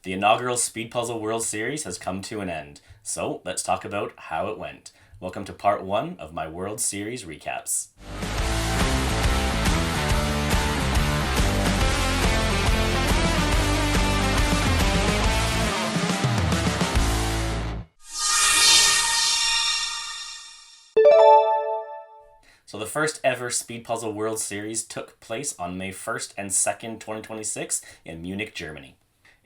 The inaugural Speed Puzzle World Series has come to an end, so let's talk about how it went. Welcome to part 1 of my World Series recaps. So the first ever Speed Puzzle World Series took place on May 1st and 2nd, 2026 in Munich, Germany.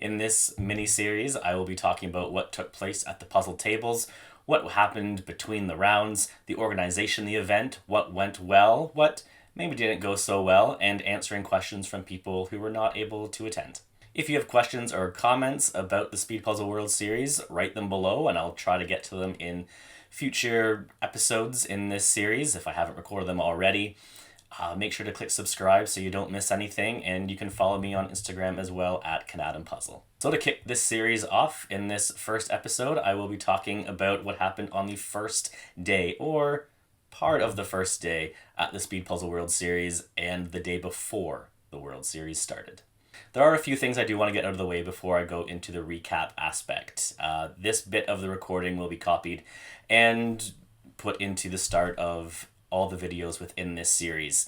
In this mini-series, I will be talking about what took place at the puzzle tables, what happened between the rounds, the organization of the event, what went well, what maybe didn't go so well, and answering questions from people who were not able to attend. If you have questions or comments about the Speed Puzzle World Series, write them below and I'll try to get to them in future episodes in this series if I haven't recorded them already. Make sure to click subscribe so you don't miss anything, and you can follow me on Instagram as well at @CanadamPuzzle. So to kick this series off, in this first episode, I will be talking about what happened on the first day, or part of the first day, at the Speed Puzzle World Series and the day before the World Series started. There are a few things I do want to get out of the way before I go into the recap aspect. This bit of the recording will be copied and put into the start of all the videos within this series.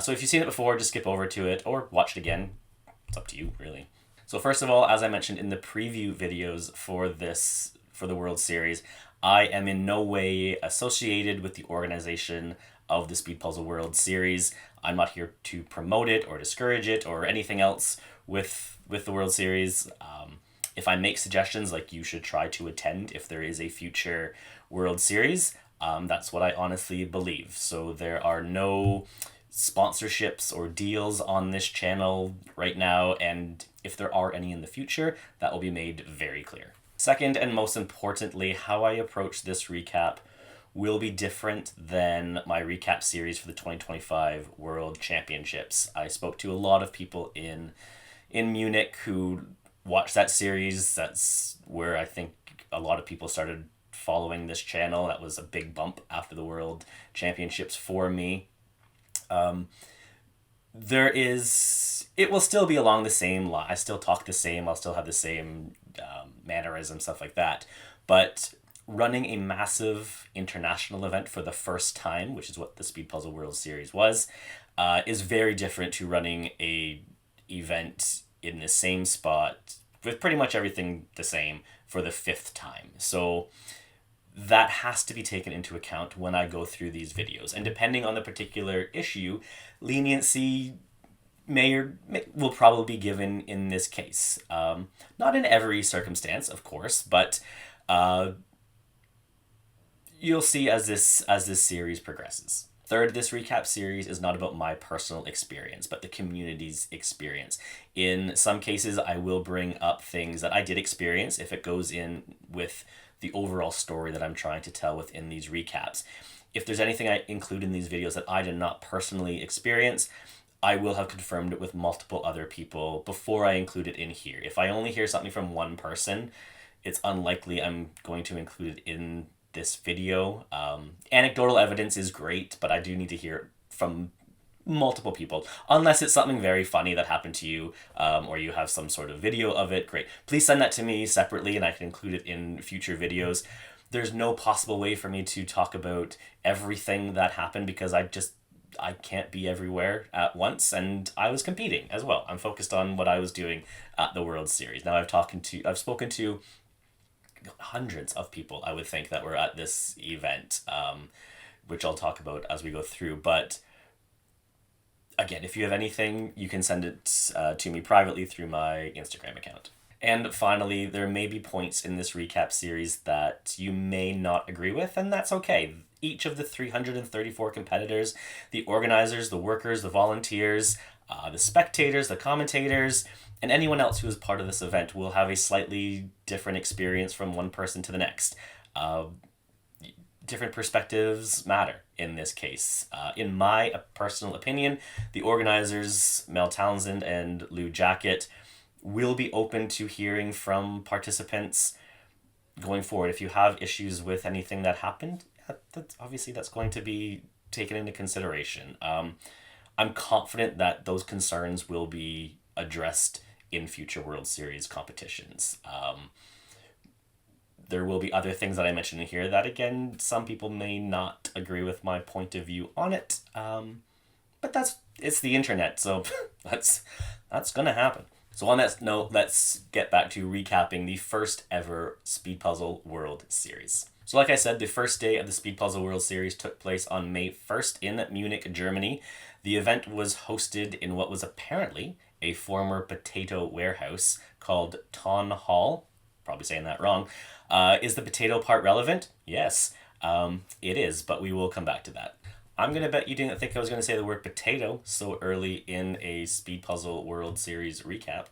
So if you've seen it before, just skip over to it or watch it again. It's up to you, really. So first of all, as I mentioned in the preview videos for the World Series, I am in no way associated with the organization of the Speed Puzzle World Series. I'm not here to promote it or discourage it or anything else with the World Series. If I make suggestions like you should try to attend if there is a future World Series, that's what I honestly believe. So there are no sponsorships or deals on this channel right now, and if there are any in the future, that will be made very clear. Second, and most importantly, how I approach this recap will be different than my recap series for the 2025 World Championships. I spoke to a lot of people in Munich who watched that series. That's where I think a lot of people started following this channel. That was a big bump after the World Championships for me. It will still be along the same line. I still talk the same. I'll still have the same mannerisms, stuff like that. But running a massive international event for the first time, which is what the Speed Puzzle World Series was, is very different to running a event in the same spot with pretty much everything the same for the 5th time. So that has to be taken into account when I go through these videos. And depending on the particular issue, leniency will probably be given in this case. Not in every circumstance, of course, but you'll see as this series progresses. Third, this recap series is not about my personal experience, but the community's experience. In some cases, I will bring up things that I did experience if it goes in with the overall story that I'm trying to tell within these recaps. If there's anything I include in these videos that I did not personally experience, I will have confirmed it with multiple other people before I include it in here. If I only hear something from one person, it's unlikely I'm going to include it in this video. Anecdotal evidence is great, but I do need to hear it from multiple people, unless it's something very funny that happened to you, or you have some sort of video of it. Great. Please send that to me separately and I can include it in future videos. There's no possible way for me to talk about everything that happened because I can't be everywhere at once, and I was competing as well. I'm focused on what I was doing at the World Series. Now I've spoken to hundreds of people, I would think, that were at this event, which I'll talk about as we go through. But again, if you have anything, you can send it to me privately through my Instagram account. And finally, there may be points in this recap series that you may not agree with, and that's okay. Each of the 334 competitors, the organizers, the workers, the volunteers, the spectators, the commentators, and anyone else who is part of this event will have a slightly different experience from one person to the next. Different perspectives matter in this case. In my personal opinion, the organizers, Mel Townsend and Lou Jacket, will be open to hearing from participants going forward. If you have issues with anything that happened, that's going to be taken into consideration. I'm confident that those concerns will be addressed in future World Series competitions. There will be other things that I mentioned in here that, again, some people may not agree with my point of view on it. But it's the internet, so that's gonna happen. So on that note, let's get back to recapping the first ever Speedpuzzle World Series. So like I said, the first day of the Speedpuzzle World Series took place on May 1st in Munich, Germany. The event was hosted in what was apparently a former potato warehouse called Ton Hall. Probably saying that wrong. Is the potato part relevant? Yes, it is, but we will come back to that. I'm going to bet you didn't think I was going to say the word potato so early in a Speedpuzzle World Series recap.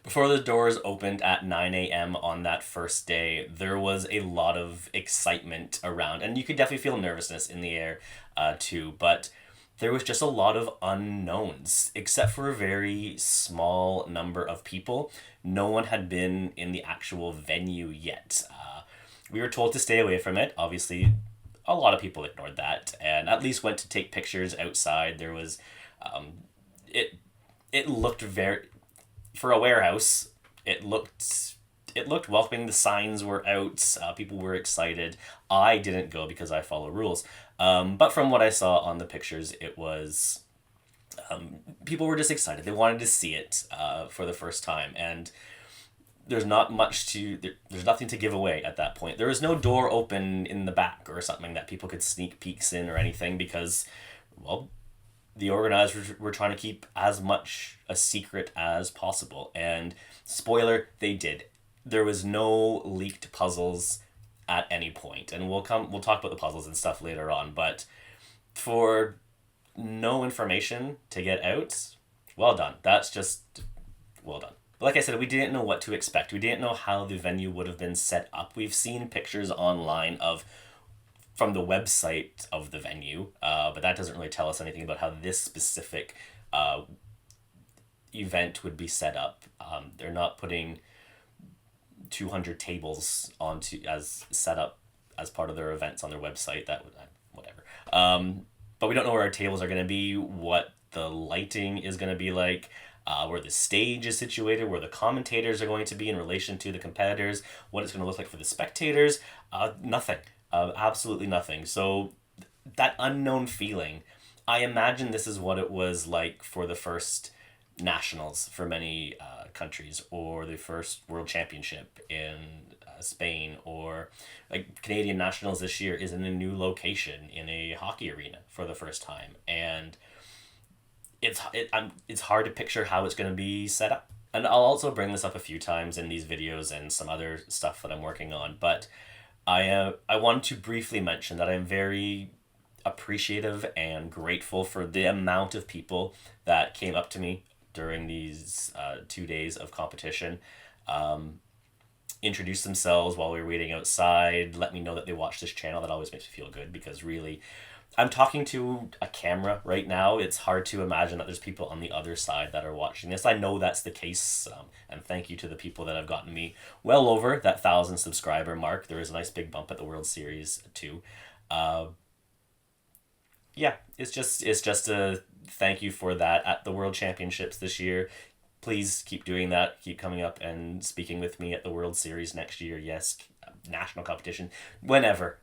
Before the doors opened at 9 a.m. on that first day, there was a lot of excitement around, and you could definitely feel nervousness in the air too, but there was just a lot of unknowns. Except for a very small number of people, no one had been in the actual venue yet. We were told to stay away from it. Obviously, a lot of people ignored that and at least went to take pictures outside. There was, it looked very, for a warehouse, it looked welcoming. The signs were out. People were excited. I didn't go because I follow rules. But from what I saw on the pictures, it was, people were just excited. They wanted to see it for the first time. And there's nothing to give away at that point. There was no door open in the back or something that people could sneak peeks in or anything because, well, the organizers were trying to keep as much a secret as possible. And spoiler, they did. There was no leaked puzzles at any point. And we'll talk about the puzzles and stuff later on, but for no information to get out, well done. That's just well done. Like I said, we didn't know what to expect. We didn't know how the venue would have been set up. We've seen pictures online from the website of the venue, but that doesn't really tell us anything about how this specific event would be set up. They're not putting 200 tables as set up as part of their events on their website. That would whatever. But we don't know where our tables are going to be, what the lighting is going to be like. Where the stage is situated, where the commentators are going to be in relation to the competitors, what it's going to look like for the spectators, nothing. Absolutely nothing. So that unknown feeling, I imagine this is what it was like for the first nationals for many countries, or the first world championship in Spain, or like Canadian nationals this year is in a new location in a hockey arena for the first time. And it's hard to picture how it's going to be set up. And I'll also bring this up a few times in these videos and some other stuff that I'm working on, but I want to briefly mention that I'm very appreciative and grateful for the amount of people that came up to me during these 2 days of competition, introduced themselves while we were waiting outside, let me know that they watched this channel. That always makes me feel good, because really, I'm talking to a camera right now. It's hard to imagine that there's people on the other side that are watching this. I know that's the case, and thank you to the people that have gotten me well over that 1,000 subscriber mark. There is a nice big bump at the World Series too. Yeah, it's just a thank you for that at the World Championships this year. Please keep doing that. Keep coming up and speaking with me at the World Series next year. Yes, national competition, whenever.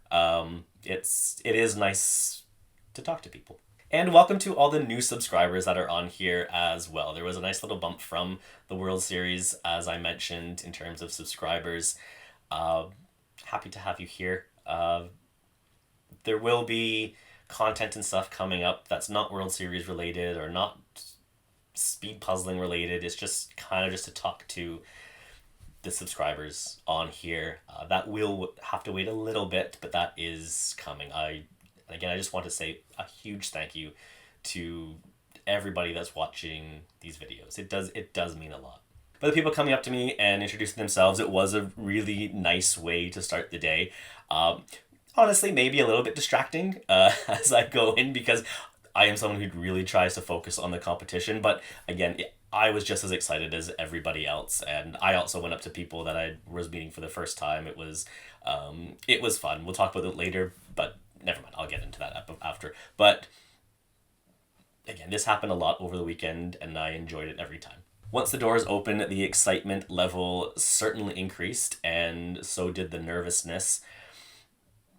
It is nice to talk to people. And welcome to all the new subscribers that are on here as well. There was a nice little bump from the World Series, as I mentioned, in terms of subscribers. Happy to have you here. There will be content and stuff coming up that's not World Series related or not speed puzzling related. It's just kind of just to talk to the subscribers on here. That will have to wait a little bit, but that is coming. I just want to say a huge thank you to everybody that's watching these videos. It does mean a lot. But the people coming up to me and introducing themselves, it was a really nice way to start the day. Honestly, maybe a little bit distracting as I go in, because I am someone who really tries to focus on the competition. But again, I was just as excited as everybody else, and I also went up to people that I was meeting for the first time. It was fun. We'll talk about it later, but never mind. I'll get into that after. But again, this happened a lot over the weekend, and I enjoyed it every time. Once the doors opened, the excitement level certainly increased, and so did the nervousness.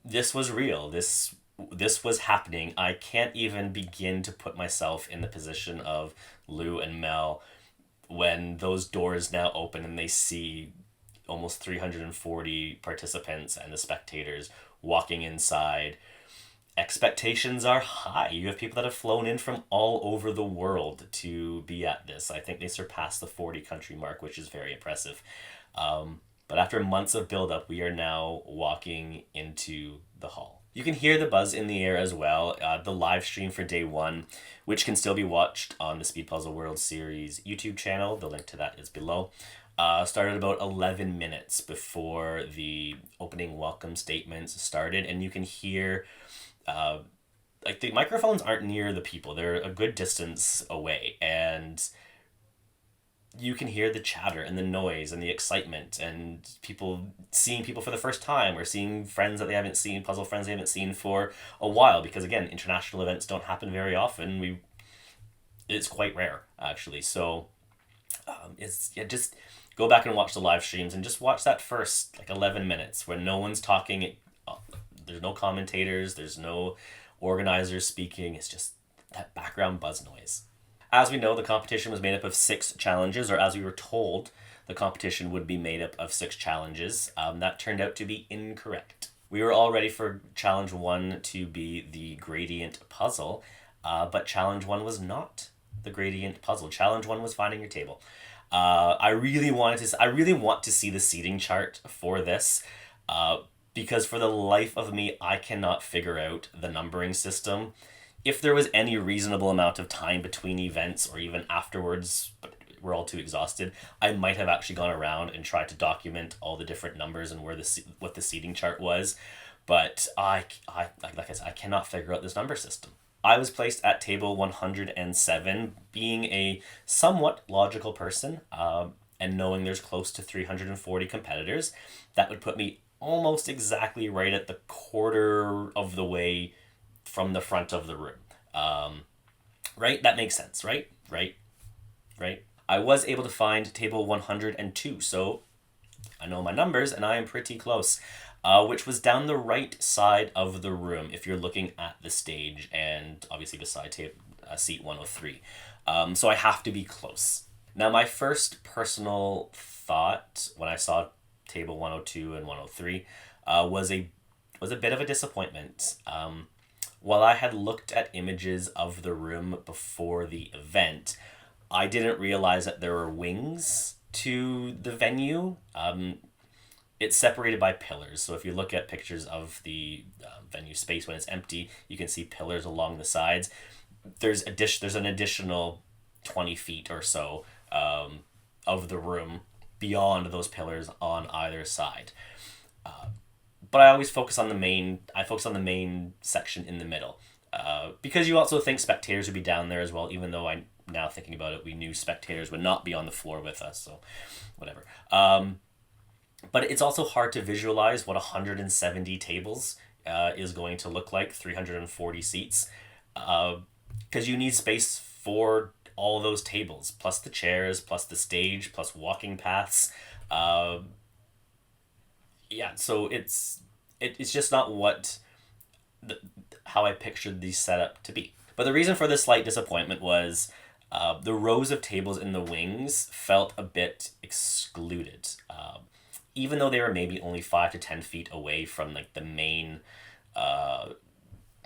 This was real. This was happening. I can't even begin to put myself in the position of Lou and Mel when those doors now open and they see almost 340 participants and the spectators walking inside. Expectations are high. You have people that have flown in from all over the world to be at this. I think they surpassed the 40 country mark, which is very impressive. But after months of build-up, we are now walking into the hall. You can hear the buzz in the air as well. The live stream for day one, which can still be watched on the Speedpuzzle World Series YouTube channel, the link to that is below, started about 11 minutes before the opening welcome statements started, and you can hear like the microphones aren't near the people. They're a good distance away, and you can hear the chatter and the noise and the excitement and people seeing people for the first time or seeing friends that they haven't seen, puzzle friends they haven't seen for a while, because again, international events don't happen very often. It's quite rare actually. So just go back and watch the live streams and just watch that first like 11 minutes where no one's talking. There's no commentators, there's no organizers speaking. It's just that background buzz noise. As we know, the competition was made up of 6 challenges, or as we were told, the competition would be made up of 6 challenges. That turned out to be incorrect. We were all ready for challenge 1 to be the gradient puzzle, but challenge 1 was not the gradient puzzle. Challenge 1 was finding your table. I really want to see the seating chart for this, because for the life of me, I cannot figure out the numbering system. If there was any reasonable amount of time between events or even afterwards, but we're all too exhausted, I might have actually gone around and tried to document all the different numbers and what the seating chart was. But like I said, I cannot figure out this number system. I was placed at table 107, being a somewhat logical person, and knowing there's close to 340 competitors, that would put me almost exactly right at the quarter of the way from the front of the room. Right? That makes sense, right? Right? I was able to find table 102, so I know my numbers and I am pretty close, which was down the right side of the room if you're looking at the stage, and obviously beside seat 103. So I have to be close. Now, my first personal thought when I saw table 102 and 103 was a bit of a disappointment. While I had looked at images of the room before the event, I didn't realize that there were wings to the venue. It's separated by pillars. So if you look at pictures of the venue space when it's empty, you can see pillars along the sides. There's an additional 20 feet or so of the room beyond those pillars on either side. But I always focus on the main section in the middle, because you also think spectators would be down there as well, even though now thinking about it, we knew spectators would not be on the floor with us, so whatever. But it's also hard to visualize what 170 tables is going to look like, 340 seats, because you need space for all those tables, plus the chairs, plus the stage, plus walking paths. So it's just not how I pictured the setup to be. But the reason for this slight disappointment was the rows of tables in the wings felt a bit excluded. Even though they were maybe only 5 to 10 feet away from like the main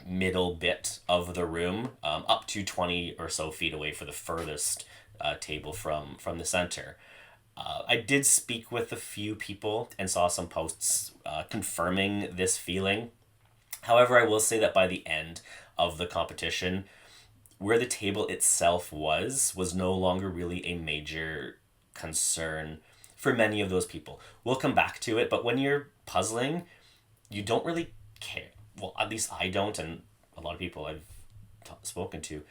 middle bit of the room, up to 20 or so feet away for the furthest table from the center. I did speak with a few people and saw some posts confirming this feeling. However, I will say that by the end of the competition, where the table itself was no longer really a major concern for many of those people. We'll come back to it, but when you're puzzling, you don't really care. Well, at least I don't, and a lot of people I've spoken to.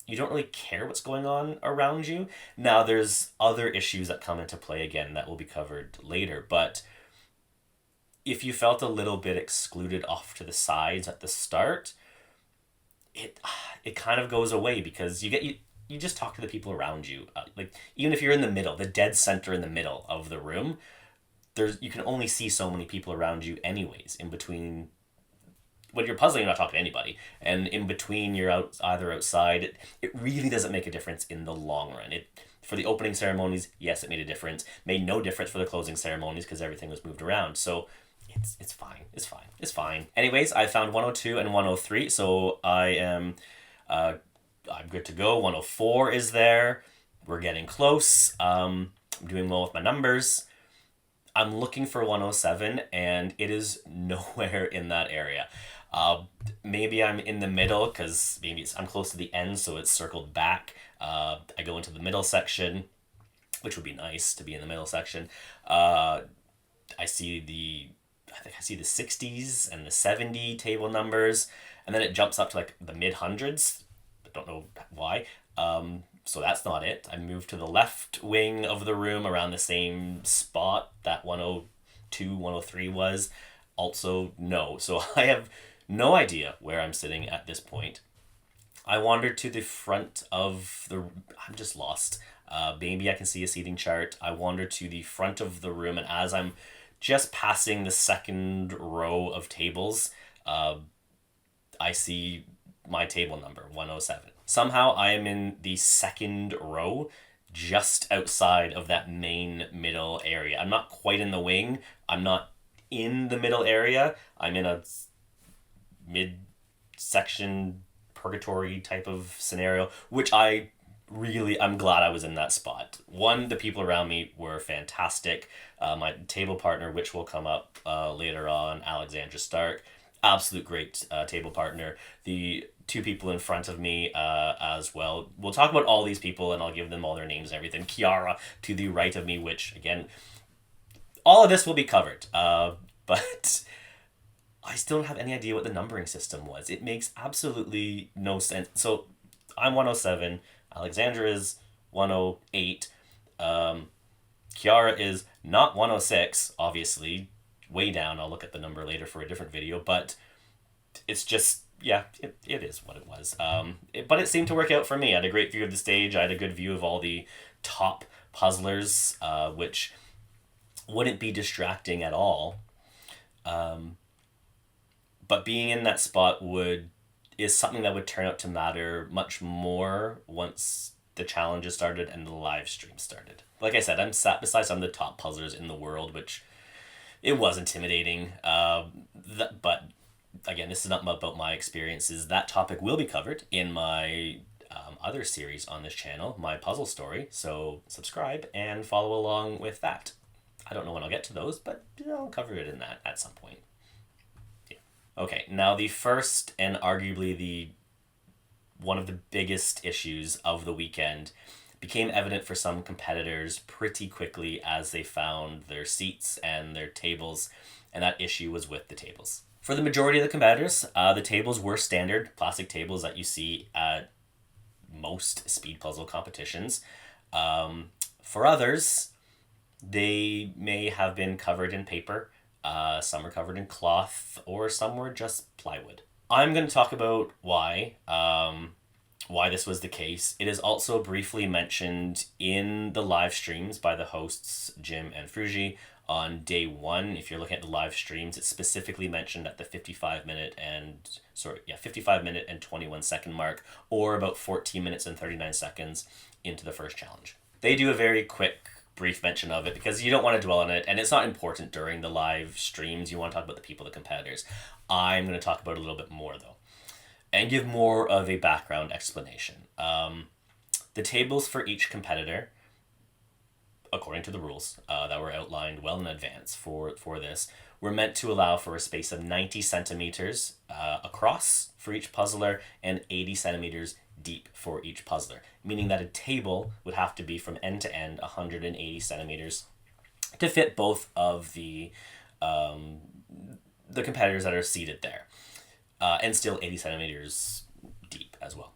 You don't really care what's going on around you. Now, there's other issues that come into play again that will be covered later, but if you felt a little bit excluded off to the sides at the start, it kind of goes away, because you just talk to the people around you. Like, even if you're in the middle, the dead center in the middle of the room, you can only see so many people around you anyways. In between, when you're puzzling, you're not talking to anybody, and in between, you're either outside. It really doesn't make a difference in the long run. For the opening ceremonies, yes, it made a difference. Made no difference for the closing ceremonies because everything was moved around. So it's fine. It's fine. It's fine. Anyways, I found 102 and 103, so I'm good to go. 104 is there. We're getting close. I'm doing well with my numbers. I'm looking for 107, and it is nowhere in that area. Maybe I'm in the middle because maybe I'm close to the end, so it's circled back. I go into the middle section, which would be nice to be in the middle section. I think I see the 60s and the 70 table numbers, and then it jumps up to like the mid hundreds. I don't know why. So that's not it. I moved to the left wing of the room around the same spot that 102, 103 was. Also, no. So I have no idea where I'm sitting at this point. I wandered to the front of the... I'm just lost. Maybe I can see a seating chart. I wandered to the front of the room, and as I'm just passing the second row of tables, I see my table number, 107. Somehow I am in the second row, just outside of that main middle area. I'm not quite in the wing. I'm not in the middle area. I'm in a mid-section purgatory type of scenario, which I'm glad I was in that spot. One, the people around me were fantastic. My table partner, which will come up later on, Alexandra Stark, absolute great table partner. The two people in front of me as well. We'll talk about all these people and I'll give them all their names and everything. Kiara to the right of me, which again, all of this will be covered. But I still don't have any idea what the numbering system was. It makes absolutely no sense. So I'm 107. Alexandra is 108. Kiara is not 106, obviously. Way down. I'll look at the number later for a different video. But it's just, yeah, it is what it was. But it seemed to work out for me. I had a great view of the stage. I had a good view of all the top puzzlers, which wouldn't be distracting at all. But being in that spot is something that would turn out to matter much more once the challenges started and the live stream started. Like I said, I'm sat beside some of the top puzzlers in the world, which it was intimidating. But again, this is not about my experiences. That topic will be covered in my other series on this channel, my puzzle story. So subscribe and follow along with that. I don't know when I'll get to those, but I'll cover it in that at some point. Okay, now the first and arguably one of the biggest issues of the weekend became evident for some competitors pretty quickly as they found their seats and their tables, and that issue was with the tables. For the majority of the competitors, the tables were standard plastic tables that you see at most speed puzzle competitions. For others, they may have been covered in paper. Some are covered in cloth, or some were just plywood. I'm going to talk about why this was the case. It is also briefly mentioned in the live streams by the hosts, Jim and Fruji, on day one. If you're looking at the live streams, it's specifically mentioned at the 55 minute and 21 second mark, or about 14 minutes and 39 seconds into the first challenge. They do a very quick brief mention of it because you don't want to dwell on it, and it's not important during the live streams. You want to talk about the people, the competitors. I'm going to talk about it a little bit more though, and give more of a background explanation. The tables for each competitor, according to the rules that were outlined well in advance for this, were meant to allow for a space of 90 centimeters across for each puzzler and 80 centimeters deep for each puzzler, meaning that a table would have to be from end to end 180 centimeters to fit both of the competitors that are seated there, and still 80 centimeters deep as well.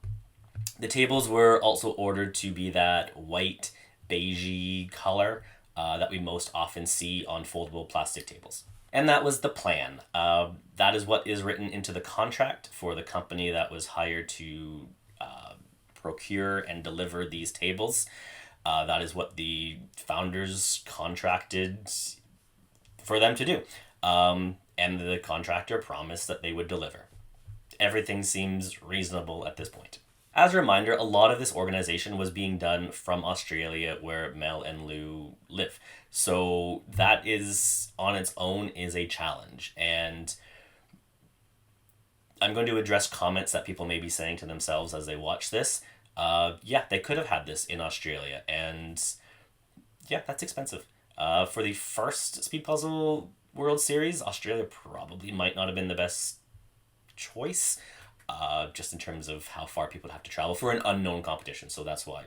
The tables were also ordered to be that white beigey color that we most often see on foldable plastic tables. And that was the plan. That is what is written into the contract for the company that was hired to procure and deliver these tables. That is what the founders contracted for them to do. And the contractor promised that they would deliver. Everything seems reasonable at this point. As a reminder, a lot of this organization was being done from Australia, where Mel and Lou live. So that is, on its own, is a challenge. And I'm going to address comments that people may be saying to themselves as they watch this. Yeah, they could have had this in Australia. And yeah, that's expensive. For the first Speed Puzzle World Series, Australia probably might not have been the best choice, just in terms of how far people would have to travel for an unknown competition. So that's why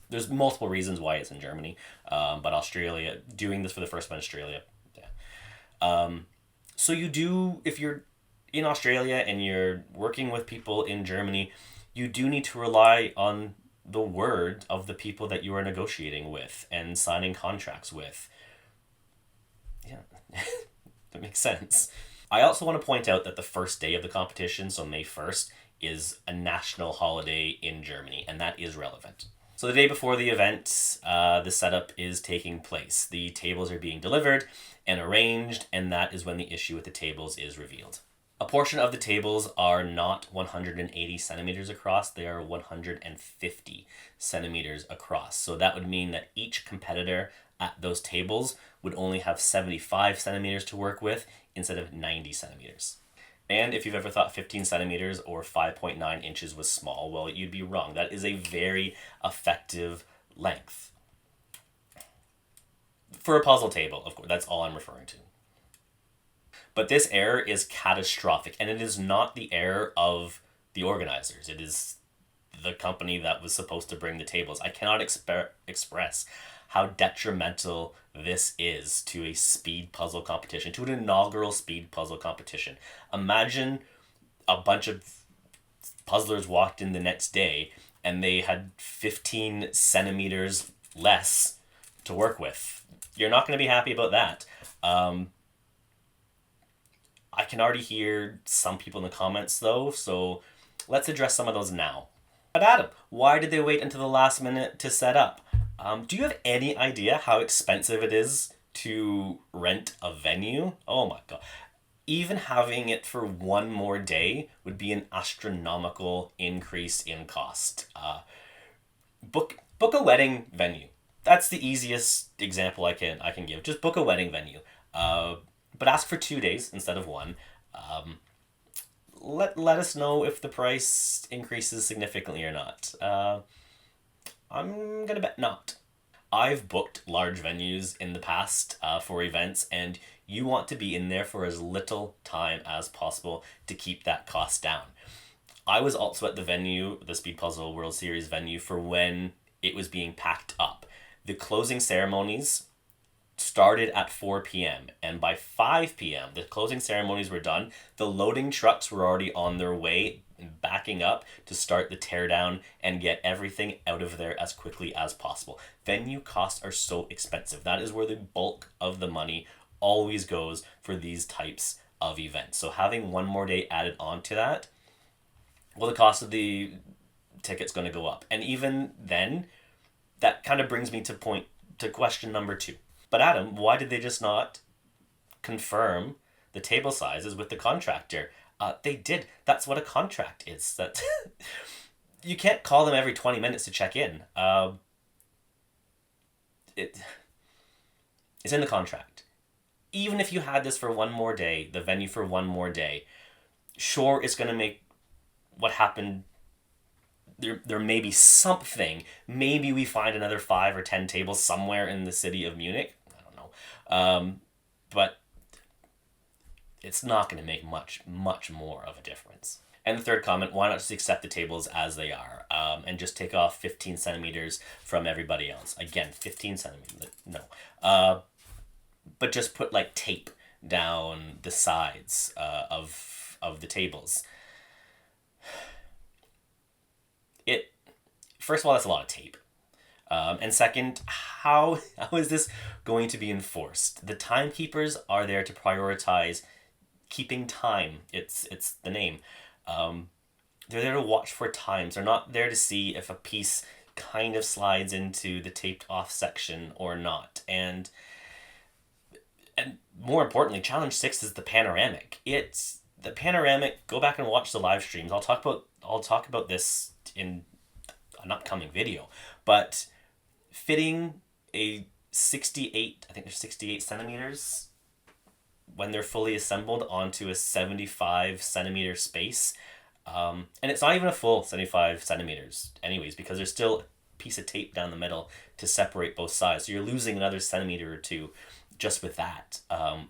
there's multiple reasons why it's in Germany, but Australia, doing this for the first one in Australia, yeah. So you do, if you're in Australia and you're working with people in Germany, you do need to rely on the word of the people that you are negotiating with and signing contracts with. Yeah, that makes sense. I also want to point out that the first day of the competition, so May 1st, is a national holiday in Germany, and that is relevant. So the day before the event, the setup is taking place. The tables are being delivered and arranged, and that is when the issue with the tables is revealed. A portion of the tables are not 180 centimeters across, they are 150 centimeters across. So that would mean that each competitor at those tables would only have 75 centimeters to work with instead of 90 centimeters. And if you've ever thought 15 centimeters or 5.9 inches was small, well, you'd be wrong. That is a very effective length. For a puzzle table, of course, that's all I'm referring to. But this error is catastrophic, and it is not the error of the organizers. It is the company that was supposed to bring the tables. I cannot express how detrimental this is to a speed puzzle competition, to an inaugural speed puzzle competition. Imagine a bunch of puzzlers walked in the next day and they had 15 centimeters less to work with. You're not going to be happy about that. I can already hear some people in the comments though, so let's address some of those now. But Adam, why did they wait until the last minute to set up? Do you have any idea how expensive it is to rent a venue? Oh my god. Even having it for one more day would be an astronomical increase in cost. Book a wedding venue. That's the easiest example I can give. Just book a wedding venue. But ask for 2 days instead of one. Let us know if the price increases significantly or not. I'm gonna bet not. I've booked large venues in the past for events, and you want to be in there for as little time as possible to keep that cost down. I was also at the venue, the Speed Puzzle World Series venue, for when it was being packed up. The closing ceremonies started at 4 p.m. and by 5 p.m. the closing ceremonies were done. The loading trucks were already on their way, backing up to start the teardown and get everything out of there as quickly as possible. Venue costs are so expensive. That is where the bulk of the money always goes for these types of events. So having one more day added on to that, well, the cost of the ticket's going to go up. And even then, that kind of brings me to question number 2. But Adam, why did they just not confirm the table sizes with the contractor? They did. That's what a contract is. That you can't call them every 20 minutes to check in. It's in the contract. Even if you had this for one more day, the venue for one more day, sure, it's going to make what happened. There may be something. Maybe we find another 5 or 10 tables somewhere in the city of Munich. I don't know. But it's not going to make much more of a difference. And the third comment, why not just accept the tables as they are and just take off 15 centimeters from everybody else? Again, 15 centimeters, no. But just put like tape down the sides of the tables. First of all, that's a lot of tape. And second, how is this going to be enforced? The timekeepers are there to prioritize keeping time. It's the name. they're there to watch for times. They're not there to see if a piece kind of slides into the taped off section or not. And more importantly, challenge 6 is the panoramic. It's the panoramic. Go back and watch the live streams. I'll talk about this in an upcoming video. But fitting a 68, I think they're 68 centimeters when they're fully assembled onto a 75 centimeter space. And it's not even a full 75 centimeters anyways, because there's still a piece of tape down the middle to separate both sides. So you're losing another centimeter or two just with that,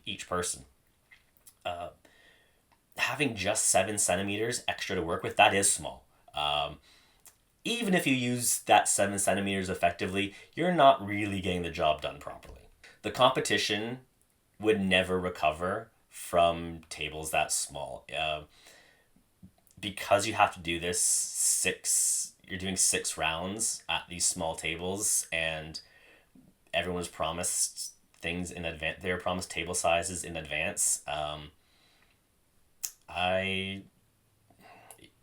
each person. Having just 7 centimeters extra to work with, that is small. Even if you use that 7 centimeters effectively, you're not really getting the job done properly. The competition would never recover from tables that small. Because you have to do this you're doing 6 rounds at these small tables, and everyone was promised things in advance. They were promised table sizes in advance.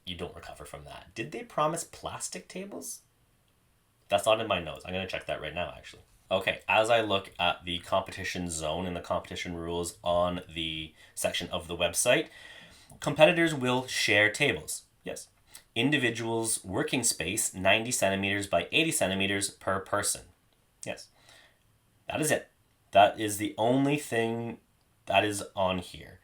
You don't recover from that. Did they promise plastic tables? That's not in my notes. I'm going to check that right now, actually. Okay, as I look at the competition zone and the competition rules on the section of the website, competitors will share tables. Yes. Individuals working space 90 centimeters by 80 centimeters per person. Yes. That is it. That is the only thing that is on here.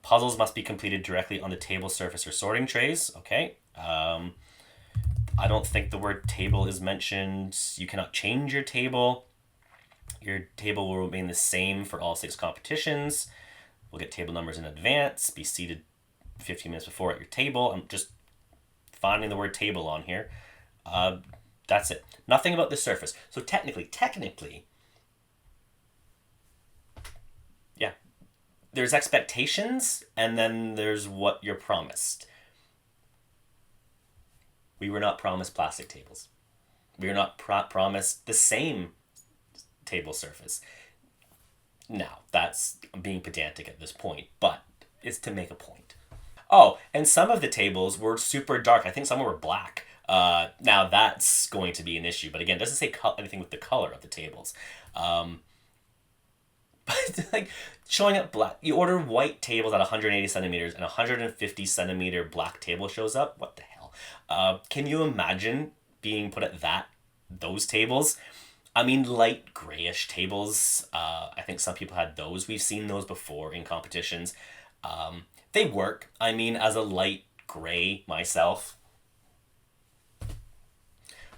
Puzzles must be completed directly on the table surface or sorting trays. Okay. I don't think the word table is mentioned. You cannot change your table. Your table will remain the same for all 6 competitions. We'll get table numbers in advance. Be seated 15 minutes before at your table. I'm just finding the word table on here. That's it. Nothing about the surface. So technically, yeah, there's expectations, and then there's what you're promised. We were not promised plastic tables. We were not promised the same table surface. Now, that's being pedantic at this point, but it's to make a point. Oh, and some of the tables were super dark. I think some were black. Now, that's going to be an issue. But again, it doesn't say anything with the color of the tables. But like showing up black, you order white tables at 180 centimeters and 150 centimeter black table shows up. What the hell? Can you imagine being put at those tables? I mean, light grayish tables. I think some people had those. We've seen those before in competitions. They work. I mean, as a light gray myself,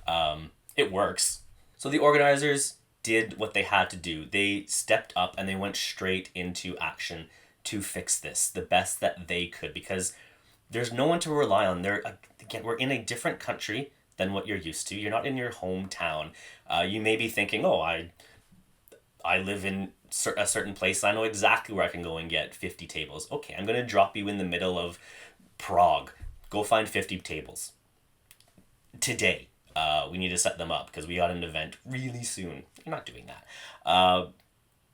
it works. So the organizers did what they had to do. They stepped up and they went straight into action to fix this the best that they could, because there's no one to rely on. Again, we're in a different country than what you're used to. You're not in your hometown. You may be thinking, oh, I live in a certain place. I know exactly where I can go and get 50 tables. Okay, I'm going to drop you in the middle of Prague. Go find 50 tables. Today, we need to set them up because we got an event really soon. You're not doing that.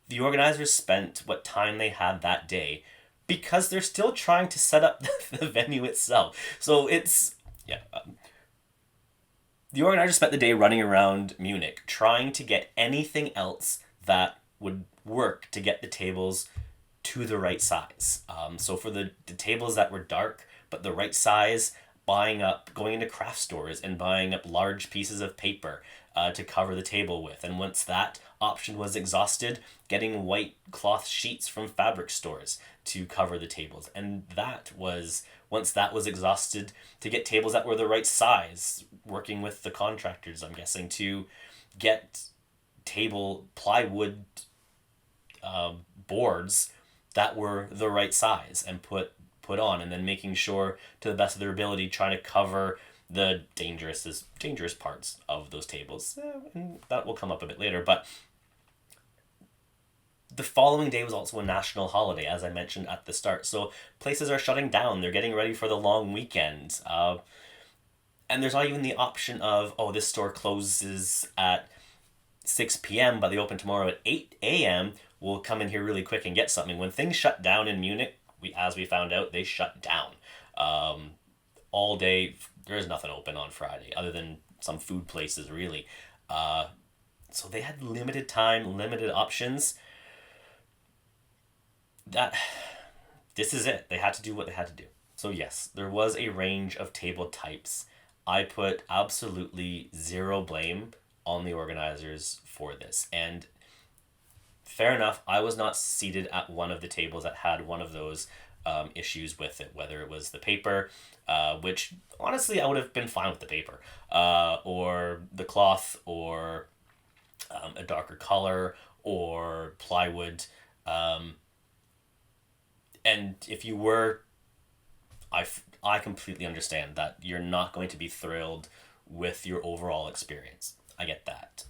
The organizers spent what time they had that day because they're still trying to set up the venue itself. So it's, yeah. The organizers spent the day running around Munich trying to get anything else that would work to get the tables to the right size. So for the tables that were dark but the right size, going into craft stores and buying up large pieces of paper to cover the table with. And once that option was exhausted, getting white cloth sheets from fabric stores to cover the tables. And once that was exhausted, to get tables that were the right size, working with the contractors, I'm guessing, to get table plywood boards that were the right size and put on, and then making sure to the best of their ability trying to cover the dangerous parts of those tables. And that will come up a bit later, but the following day was also a national holiday, as I mentioned at the start. So places are shutting down. They're getting ready for the long weekend. And there's not even the option of, oh, this store closes at 6 p.m., but they open tomorrow at 8 a.m. We'll come in here really quick and get something. When things shut down in Munich, as we found out, they shut down. all day. There's nothing open on Friday other than some food places, really. So they had limited time, limited options. That this is it. They had to do what they had to do. So yes, there was a range of table types. I put absolutely zero blame on the organizers for this. And fair enough, I was not seated at one of the tables that had one of those issues with it, whether it was the paper, which honestly I would have been fine with the paper, or the cloth, or a darker color, or plywood. And if you were, I completely understand that you're not going to be thrilled with your overall experience. I get that.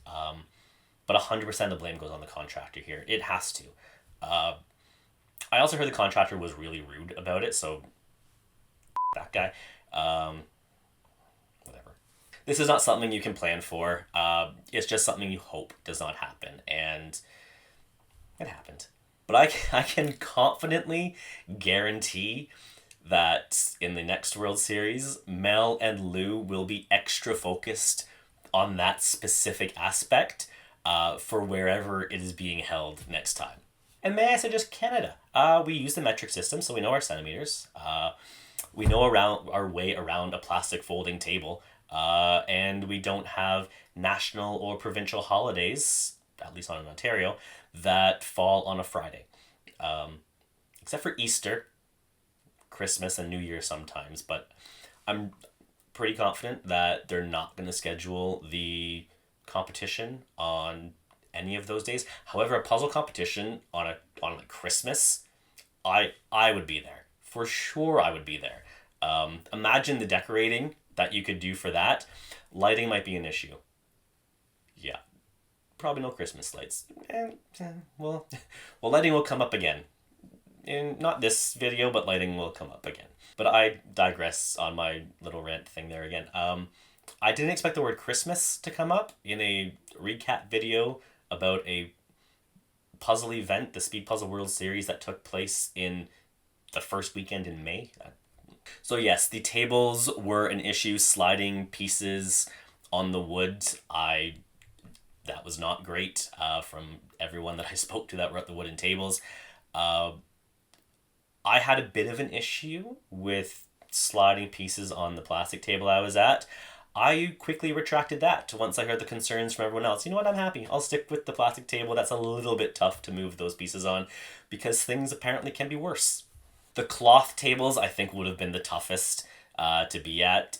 But 100% of the blame goes on the contractor here. It has to. I also heard the contractor was really rude about it, so that guy. Whatever. This is not something you can plan for. It's just something you hope does not happen, and it happened. But I can confidently guarantee that in the next World Series, Mel and Lou will be extra focused on that specific aspect for wherever it is being held next time. And may I suggest Canada? We use the metric system, so we know our centimeters. We know our way around a plastic folding table, and we don't have national or provincial holidays, at least not in Ontario, that fall on a Friday. Except for Easter, Christmas, and New Year sometimes, but I'm pretty confident that they're not going to schedule the competition on any of those days. However, a puzzle competition on like Christmas, I would be there. For sure I would be there. Imagine the decorating that you could do for that. Lighting might be an issue. Yeah. Probably no Christmas lights. Well, lighting will come up again. In not this video, but lighting will come up again. But I digress on my little rant thing there again. I didn't expect the word Christmas to come up in a recap video about a puzzle event, the Speedpuzzle World Series that took place in the first weekend in May. So yes, the tables were an issue, sliding pieces on the wood. That was not great from everyone that I spoke to that were at the wooden tables. I had a bit of an issue with sliding pieces on the plastic table I was at. I quickly retracted that once I heard the concerns from everyone else. You know what, I'm happy. I'll stick with the plastic table. That's a little bit tough to move those pieces on because things apparently can be worse. The cloth tables I think would have been the toughest to be at.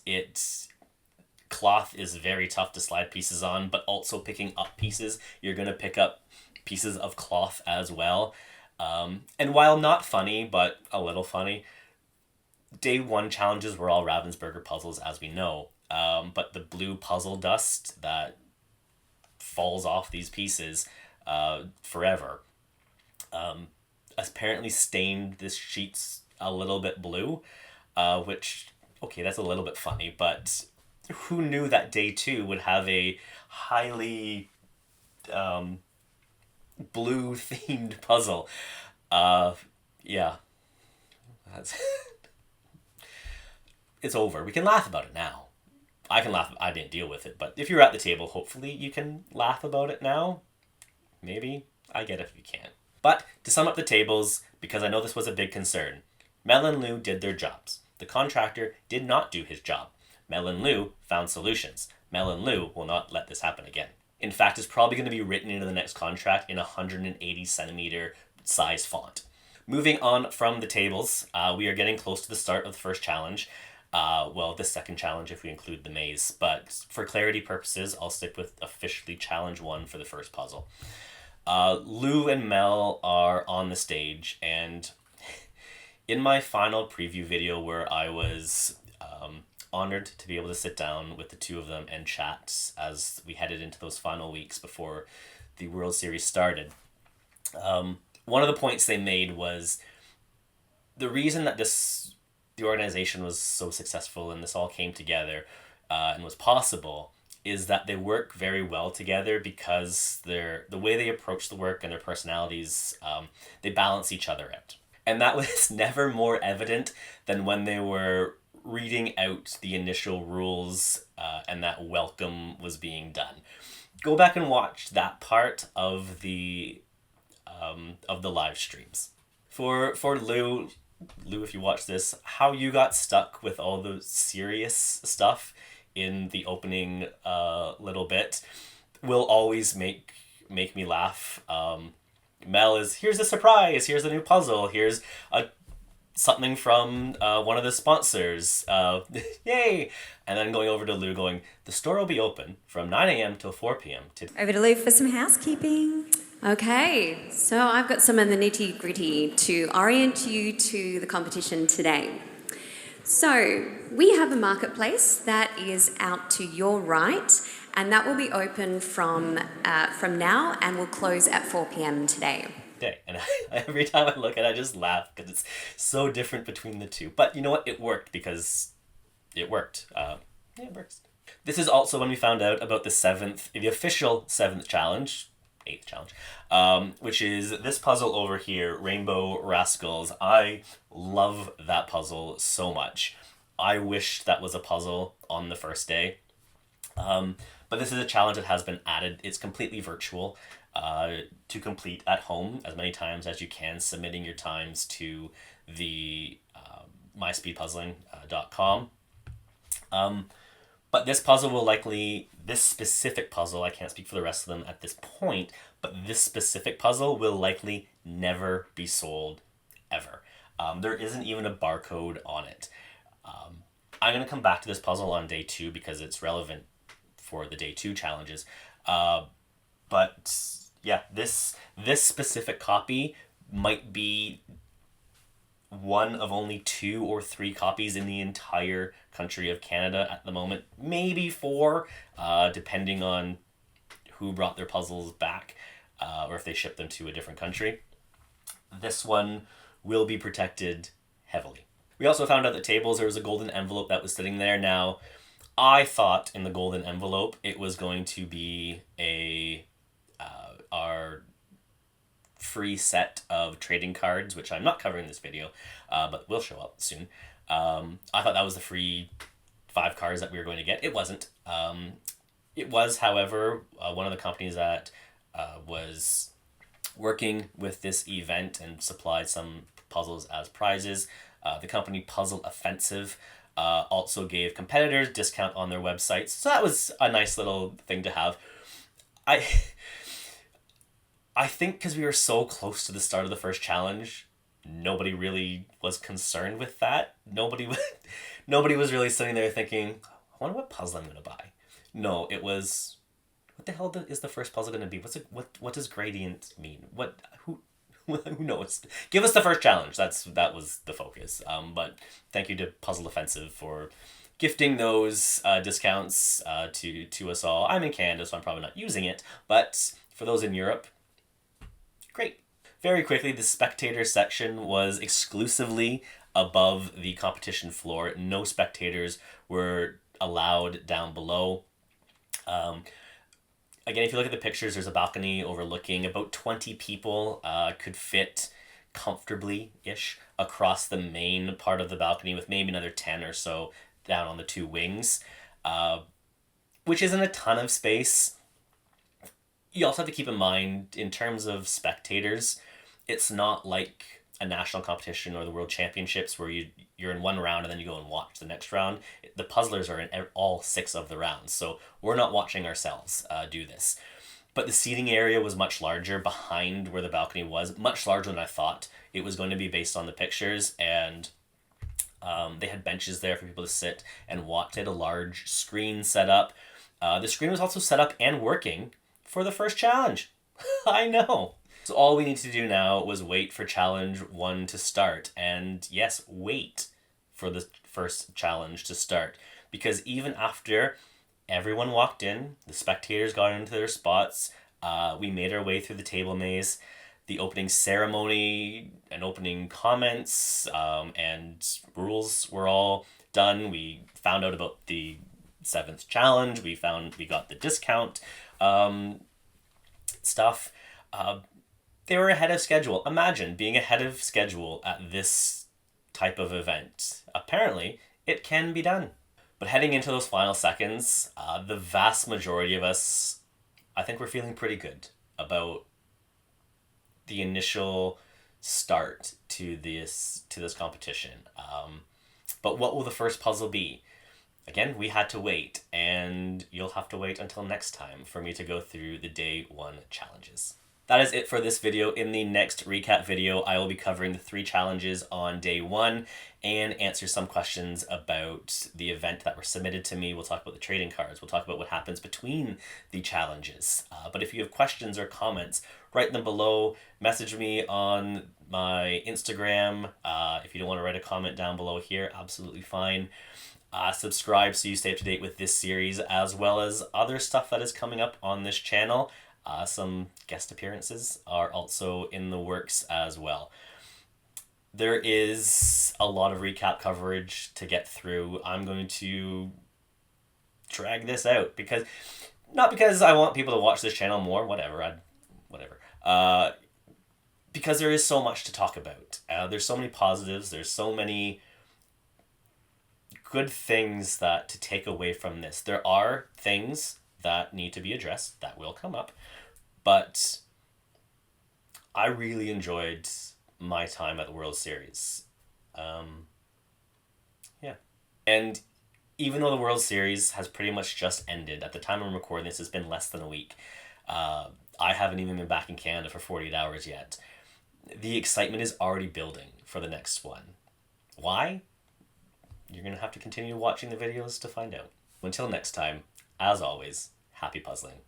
Cloth is very tough to slide pieces on, but also picking up pieces, you're going to pick up pieces of cloth as well. And while not funny, but a little funny, day one challenges were all Ravensburger puzzles, as we know. But the blue puzzle dust that falls off these pieces forever apparently stained this sheets a little bit blue, which, okay, that's a little bit funny, but who knew that day two would have a highly blue themed puzzle? Yeah. That's it's over. We can laugh about it now. I can laugh. I didn't deal with it, but if you're at the table, hopefully you can laugh about it now. Maybe. I get it if you can't. But to sum up the tables, because I know this was a big concern, Mel and Lou did their jobs. The contractor did not do his job. Mel and Lou found solutions. Mel and Lou will not let this happen again. In fact, it's probably going to be written into the next contract in 180 centimeter size font. Moving on from the tables, we are getting close to the start of the first challenge. Well, the second challenge if we include the maze, but for clarity purposes, I'll stick with officially challenge 1 for the first puzzle. Lou and Mel are on the stage, and in my final preview video where I was honored to be able to sit down with the two of them and chat as we headed into those final weeks before the World Series started, one of the points they made was the reason that the organization was so successful and this all came together and was possible is that they work very well together because the way they approach the work and their personalities, they balance each other out. And that was never more evident than when they were reading out the initial rules and that welcome was being done. Go back and watch that part of the live streams. For Lou, if you watch this, how you got stuck with all the serious stuff in the opening little bit will always make me laugh. Mel is, here's a surprise, here's a new puzzle, here's something from one of the sponsors, yay! And then going over to Lou going, the store will be open from 9 a.m. till 4 p.m. Over to Lou for some housekeeping. Okay, so I've got some of the nitty gritty to orient you to the competition today. So we have a marketplace that is out to your right, and that will be open from now and will close at 4 p.m. today. And every time I look at it, I just laugh because it's so different between the two. But you know what? It worked because it worked. It works. This is also when we found out about the official 7th challenge, 8th challenge, which is this puzzle over here, Rainbow Rascals. I love that puzzle so much. I wish that was a puzzle on the first day. But this is a challenge that has been added. It's completely virtual to complete at home as many times as you can, submitting your times to the myspeedpuzzling.com. But this puzzle will likely, this specific puzzle, I can't speak for the rest of them at this point, but this specific puzzle will likely never be sold ever. There isn't even a barcode on it. I'm going to come back to this puzzle on day 2 because it's relevant for the day 2 challenges. But yeah, this specific copy might be one of only 2 or 3 copies in the entire country of Canada at the moment. Maybe 4, depending on who brought their puzzles back or if they shipped them to a different country. This one will be protected heavily. We also found out that tables, there was a golden envelope that was sitting there. Now, I thought in the golden envelope it was going to be our free set of trading cards, which I'm not covering in this video, but will show up soon. I thought that was the free 5 cards that we were going to get. It wasn't. It was, however, one of the companies that was working with this event and supplied some puzzles as prizes. The company Puzzle Offensive also gave competitors discount on their websites. So that was a nice little thing to have. I think because we were so close to the start of the first challenge, nobody really was concerned with that. Nobody was really sitting there thinking, I wonder what puzzle I'm going to buy. No, it was, what the hell is the first puzzle going to be? What does gradient mean? Who knows? Give us the first challenge. That was the focus. But thank you to Puzzle Offensive for gifting those discounts to us all. I'm in Canada, so I'm probably not using it. But for those in Europe, great. Very quickly, the spectator section was exclusively above the competition floor. No spectators were allowed down below. Again, if you look at the pictures, there's a balcony overlooking. About 20 people could fit comfortably-ish across the main part of the balcony, with maybe another 10 or so down on the 2 wings, which isn't a ton of space. You also have to keep in mind, in terms of spectators, it's not like a national competition or the World Championships where you're in one round and then you go and watch the next round. The puzzlers are in all 6 of the rounds, so we're not watching ourselves do this. But the seating area was much larger behind where the balcony was, much larger than I thought it was going to be based on the pictures, and they had benches there for people to sit and watch. They had a large screen set up. The screen was also set up and working for the first challenge. I know. So all we need to do now was wait for challenge 1 to start. And yes, wait for the first challenge to start. Because even after everyone walked in, the spectators got into their spots, we made our way through the table maze, the opening ceremony and opening comments and rules were all done. We found out about the 7th challenge. We got the discount stuff. They were ahead of schedule. Imagine being ahead of schedule at this type of event. Apparently, it can be done. But heading into those final seconds, the vast majority of us, I think we're feeling pretty good about the initial start to this competition. But what will the first puzzle be? Again, we had to wait, and you'll have to wait until next time for me to go through the day 1 challenges. That is it for this video. In the next recap video, I will be covering the 3 challenges on day 1 and answer some questions about the event that were submitted to me. We'll talk about the trading cards. We'll talk about what happens between the challenges. But if you have questions or comments, write them below. Message me on my Instagram. If you don't want to write a comment down below here, absolutely fine. Subscribe so you stay up to date with this series as well as other stuff that is coming up on this channel. Some guest appearances are also in the works as well. There is a lot of recap coverage to get through. I'm going to drag this out because, not because I want people to watch this channel more, whatever, because there is so much to talk about. There's so many positives, there's so many good things that to take away from this. There are things that need to be addressed that will come up, but I really enjoyed my time at the World Series. Yeah. And even though the World Series has pretty much just ended, at the time I'm recording this, it's been less than a week. I haven't even been back in Canada for 48 hours yet. The excitement is already building for the next one. Why? You're going to have to continue watching the videos to find out. Until next time, as always, happy puzzling.